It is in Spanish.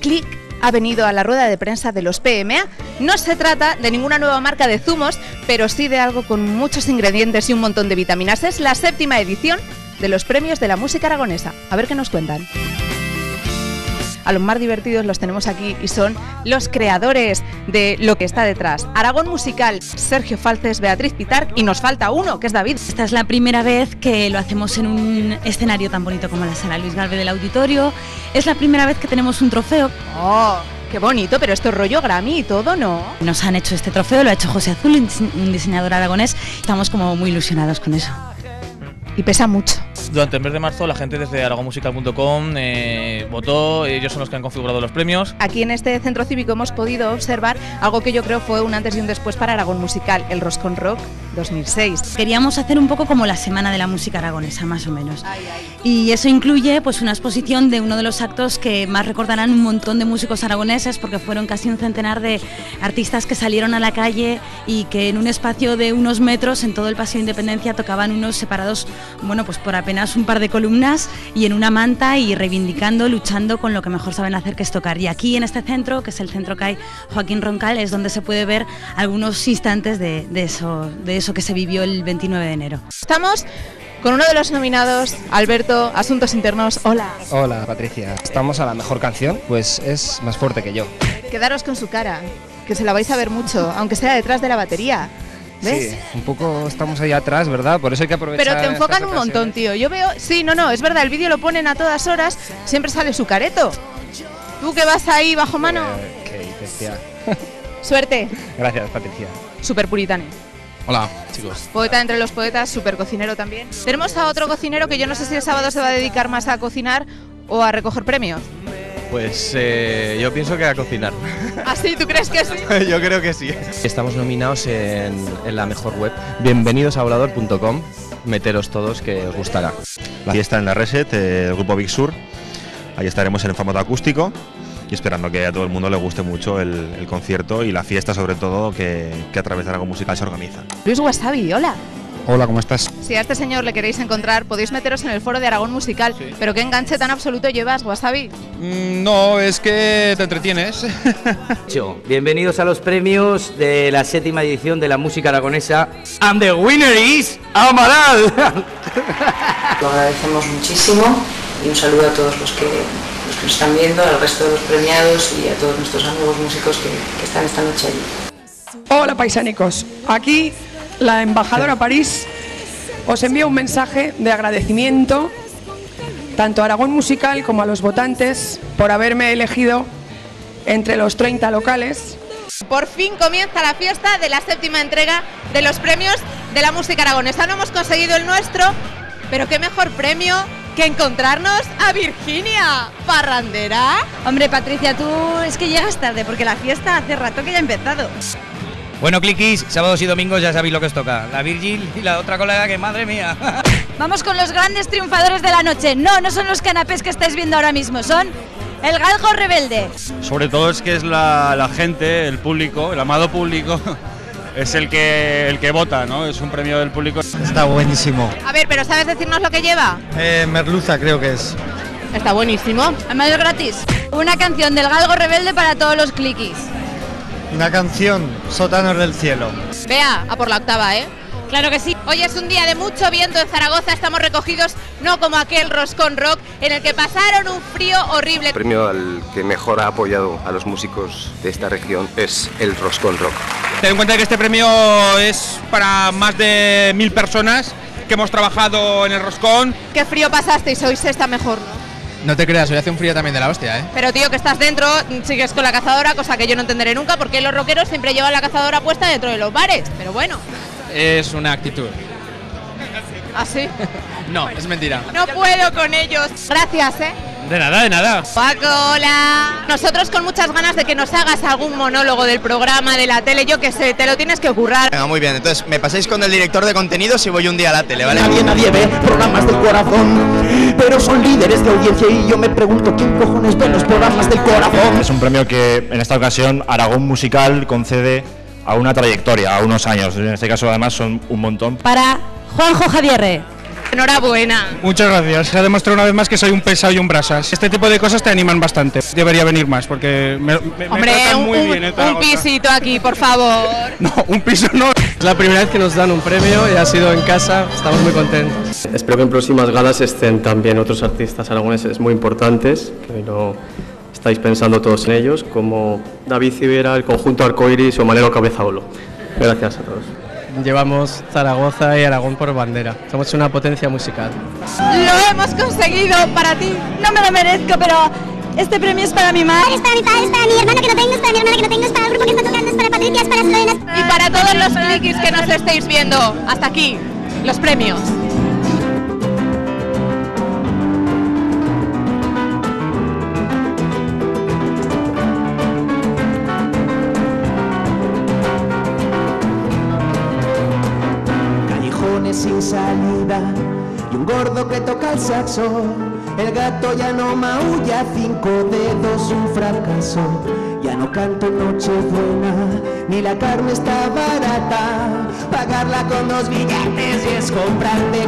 Click ha venido a la rueda de prensa de los PMA. No se trata de ninguna nueva marca de zumos, pero sí de algo con muchos ingredientes y un montón de vitaminas. Es la 7ª edición de los premios de la música aragonesa. A ver qué nos cuentan. A los más divertidos los tenemos aquí y son los creadores de lo que está detrás. Aragón Musical, Sergio Falces, Beatriz Pitarch y nos falta uno, que es David. Esta es la primera vez que lo hacemos en un escenario tan bonito como la Sala Luis Galvez del Auditorio. Es la primera vez que tenemos un trofeo. ¡Oh, qué bonito! Pero esto es rollo Grammy y todo, ¿no? Nos han hecho este trofeo, lo ha hecho José Azul, un diseñador aragonés. Estamos como muy ilusionados con eso. Y pesa mucho. Durante el mes de marzo la gente desde aragonmusical.com votó, ellos son los que han configurado los premios. Aquí en este centro cívico hemos podido observar algo que yo creo fue un antes y un después para Aragón Musical, el Roscón Rock 2006. Queríamos hacer un poco como la Semana de la Música Aragonesa, más o menos. Y eso incluye pues una exposición de uno de los actos que más recordarán un montón de músicos aragoneses, porque fueron casi un centenar de artistas que salieron a la calle y que en un espacio de unos metros en todo el Paseo de Independencia tocaban unos separados, bueno, pues por apenas un par de columnas y en una manta y reivindicando, luchando con lo que mejor saben hacer, que es tocar. Y aquí en este centro, que es el Centro CAI Joaquín Roncal, es donde se puede ver algunos instantes de eso que se vivió el 29 de enero. Estamos con uno de los nominados, Alberto, Asuntos Internos. Hola. Hola, Patricia. Estamos a la mejor canción, pues es Más fuerte que yo. Quedaros con su cara, que se la vais a ver mucho, aunque sea detrás de la batería. ¿Ves? Sí, un poco estamos ahí atrás, ¿verdad? Por eso hay que aprovechar. Pero te enfocan un montón, tío. Yo veo... Sí, no, es verdad, el vídeo lo ponen a todas horas, siempre sale su careto. Tú que vas ahí bajo mano... ¿Qué dices, tía? Suerte. Gracias, Patricia. Super puritano. Hola, chicos. Poeta entre los poetas, super cocinero también. Tenemos a otro cocinero que yo no sé si el sábado se va a dedicar más a cocinar o a recoger premios. Pues yo pienso que a cocinar. ¿Ah, sí? ¿Tú crees que sí? Yo creo que sí. Estamos nominados en la mejor web. Bienvenidos a volador.com. Meteros todos, que os gustará. La fiesta en la Reset, el grupo Big Sur. Ahí estaremos en el formato acústico y esperando que a todo el mundo le guste mucho el concierto y la fiesta, sobre todo, que a través de Aragón Musical se organiza. Luis Wasabi, hola. Hola, ¿cómo estás? Si a este señor le queréis encontrar, podéis meteros en el foro de Aragón Musical. Sí. ¿Pero qué enganche tan absoluto llevas, Wasabi? No, es que te entretienes. Bienvenidos a los premios de la 7ª edición de la música aragonesa. And the winner is Amaral. Lo agradecemos muchísimo y un saludo a todos los que nos están viendo, al resto de los premiados y a todos nuestros amigos músicos que están esta noche allí. Hola, paisanicos. Aquí la embajadora París os envía un mensaje de agradecimiento tanto a Aragón Musical como a los votantes por haberme elegido entre los 30 locales. Por fin comienza la fiesta de la 7ª entrega de los premios de la música aragonesa. No hemos conseguido el nuestro, pero qué mejor premio que encontrarnos a Virginia, parrandera. Hombre, Patricia, tú es que llegas tarde porque la fiesta hace rato que ya ha empezado. Bueno, cliquis, sábados y domingos ya sabéis lo que os toca. La Virgil y la otra colega que, madre mía. Vamos con los grandes triunfadores de la noche. No son los canapés que estáis viendo ahora mismo, son el Galgo Rebelde. Sobre todo es que es la gente, el público, el amado público, es el que vota, ¿no? Es un premio del público. Está buenísimo. A ver, pero ¿sabes decirnos lo que lleva? Merluza creo que es. Está buenísimo. Además es gratis. Una canción del Galgo Rebelde para todos los cliquis. Una canción, Sótanos del Cielo. Vea, a por la octava, ¿eh? Claro que sí. Hoy es un día de mucho viento en Zaragoza, estamos recogidos no como aquel Roscón Rock en el que pasaron un frío horrible. El premio al que mejor ha apoyado a los músicos de esta región es el Roscón Rock. Ten en cuenta que este premio es para más de 1000 personas que hemos trabajado en el Roscón. ¿Qué frío pasasteis? Hoy se está mejor, ¿no? No te creas, hoy hace un frío también de la hostia, ¿eh? Pero tío, que estás dentro, sigues con la cazadora, cosa que yo no entenderé nunca, porque los rockeros siempre llevan la cazadora puesta dentro de los bares, pero bueno. Es una actitud. ¿Ah, sí? No, es mentira. No puedo con ellos. Gracias, ¿eh? De nada, de nada. Paco, hola. Nosotros con muchas ganas de que nos hagas algún monólogo del programa, de la tele, yo que sé, te lo tienes que currar. Venga, muy bien, entonces me pasáis con el director de contenidos y voy un día a la tele, ¿vale? Nadie ve programas del corazón, pero son líderes de audiencia y yo me pregunto quién cojones ve los programas del corazón. Es un premio que en esta ocasión Aragón Musical concede a una trayectoria, a unos años. En este caso además son un montón. Para Juanjo Javierre. Enhorabuena. Muchas gracias. Se ha demostrado una vez más que soy un pesado y un brasas. Este tipo de cosas te animan bastante. Debería venir más porque me tratan muy bien. Un pisito aquí, por favor. No, un piso no. Es la primera vez que nos dan un premio y ha sido en casa. Estamos muy contentos. Espero que en próximas galas estén también otros artistas aragoneses muy importantes, que no estáis pensando todos en ellos, como David Civera, el conjunto Arcoiris o Manero Cabezaolo. Gracias a todos. Llevamos Zaragoza y Aragón por bandera. Somos una potencia musical. Lo hemos conseguido para ti. No me lo merezco, pero este premio es para mi madre, es para mi padre, es para mi hermano que no tengo, es para mi hermana que no tengo, es para el grupo que está tocando, es para Patricia, es para Selena. Y para todos los cliquis que nos estéis viendo. Hasta aquí, los premios. Sin salida y un gordo que toca el saxo. El gato ya no maulla, 5 dedos, un fracaso. Ya no canto Nochebuena, ni la carne está barata. Pagarla con 2 billetes y es comprarte